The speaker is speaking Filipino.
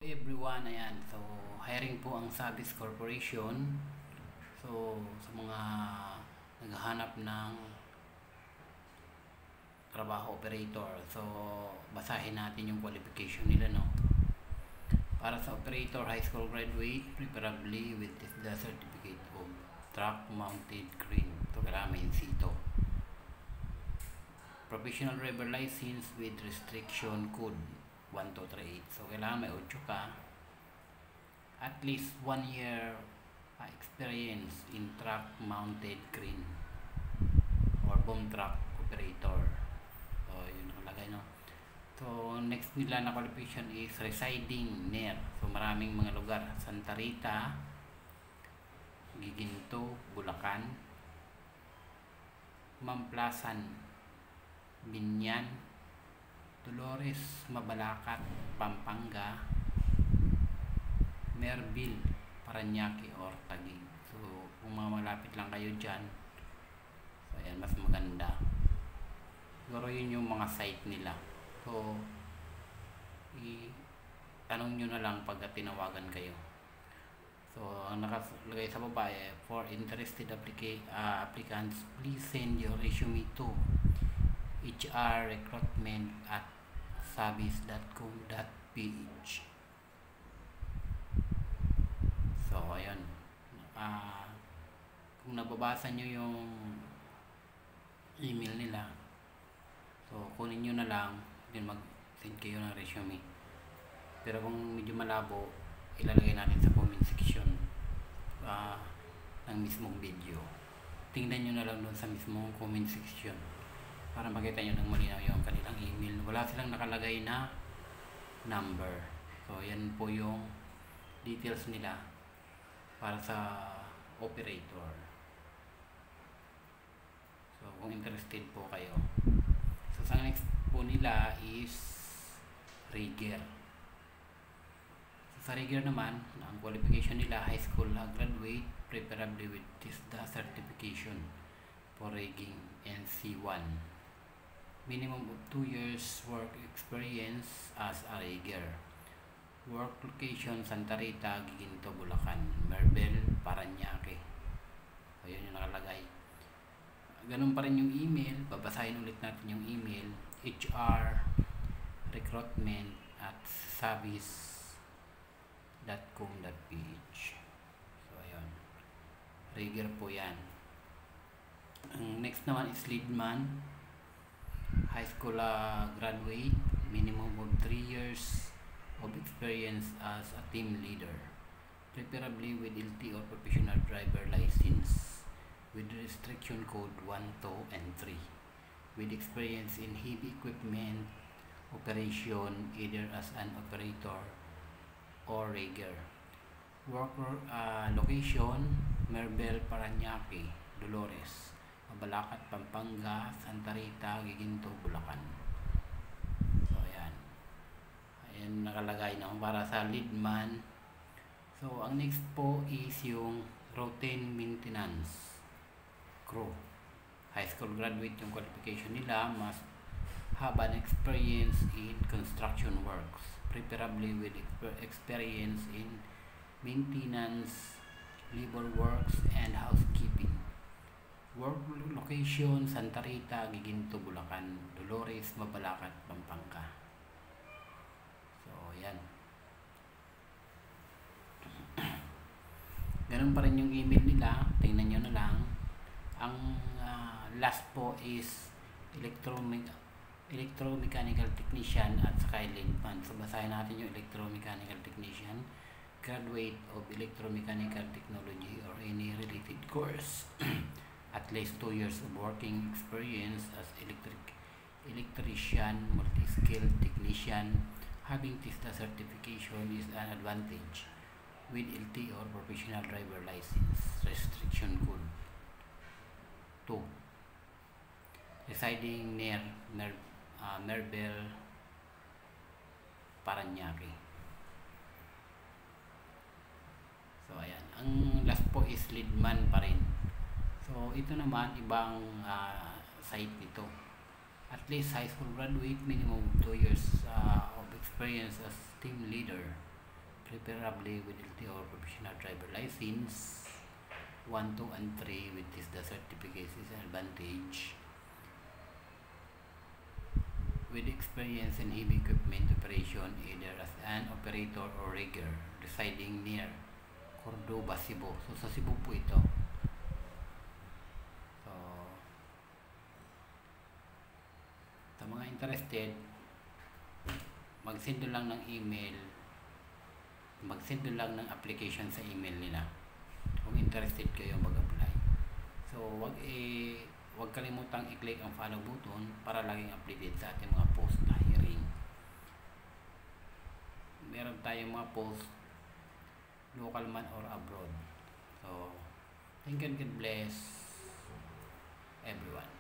Everyone, ayan. So, hiring po ang Sabis Corporation. So, sa mga naghahanap ng trabaho operator. So, basahin natin yung qualification nila, no? Para sa operator, high school graduate, preferably with the certificate of truck mounted crane. So, kailangan may sito. Professional driver license with restriction code 1238. So, kailangan may 8 ka. At least 1 year experience in truck mounted crane or boom truck operator. So, yun nakalagay, no? So, next nila na qualification is residing near. So, maraming mga lugar. Santa Rita, Giginto, Bulacan, Mamplasan, Binyan, Dolores, Mabalacat, Pampanga, Merville, Parañaque, or Taguig. So, kung malapit lang kayo dyan, so ayan, mas maganda. Siguro yun yung mga site nila. So, tanong nyo na lang pag tinawagan kayo. So, ang nakalagay sa baba for interested applicants, please send your resume to hrrecruitment@sabis.com.ph. So, ayun. Kung nababasa nyo yung email nila, so, kunin nyo na lang, then mag-send kayo ng resume. Pero kung medyo malabo, ilalagay natin sa comment section ng mismong video. Tingnan nyo na lang doon sa mismong comment section para makita nyo ng malinaw yung kanilang email. Wala silang nakalagay na number. So, yan po yung details nila para sa operator. So, kung interested po kayo. So, sa next po nila is rigger. So, sa rigger naman, ang qualification nila, high school graduate, preferably with TISDA certification for rigging NC1. Minimum of 2 years work experience as a rigger. Work location, Santa Rita, Giginto, Bulacan, Merville, Parañaque. So, yun yung nakalagay. Ganun pa rin yung email. Babasahin ulit natin yung email. hrrecruitment@sabis.com.ph. So, ayun. Rigger po yan. Ang next naman is leadman. High school graduate, minimum of 3 years of experience as a team leader, preferably with LT or professional driver license with restriction code 1, 2, and 3, with experience in heavy equipment operation either as an operator or rigger. Work location, Merville, Parañaque, Dolores, Mabalacat, Pampanga, Santa Rita, Giginto, Bulacan. So, ayan. Ayan nakalagay na para sa leadman. So, ang next po is yung routine maintenance crew. High school graduate yung qualification nila, must have an experience in construction works, preferably with experience in maintenance, labor works, and housekeeping. Work location, Santa Rita, Giginto, Bulacan, Dolores, Mabalacat, Pampanga. So, yan. Ganun pa rin yung email nila. Tingnan nyo na lang. Ang last po is electromechanical technician at saka leadman. So, basahin natin yung electromechanical technician. Graduate of electromechanical technology or any related course. At least 2 years of working experience as electrician, multi-skilled technician. Having TISDA certification is an advantage with LT or professional driver license. Restriction code 2. Residing near Merville, Parañaque. So, ayan. Ang last po is leadman pa rin. So, ito naman, ibang site nito. At least high school graduate, minimum 2 years of experience as team leader. preferably with LTO or professional driver license. 1, 2, and 3, which is the certificates, is an advantage. With experience in heavy equipment operation, either as an operator or rigger, residing near Cordoba, Cebu. So sa Cebu po ito. So sa mga interested, mag-send lang ng email, mag-send lang ng application sa email nila kung interested kayo mag-apply. So wag kalimutang i-click ang follow button para laging updated sa ating mga post na hiring. Meron tayong mga post local man or abroad. So thank you and God bless everyone.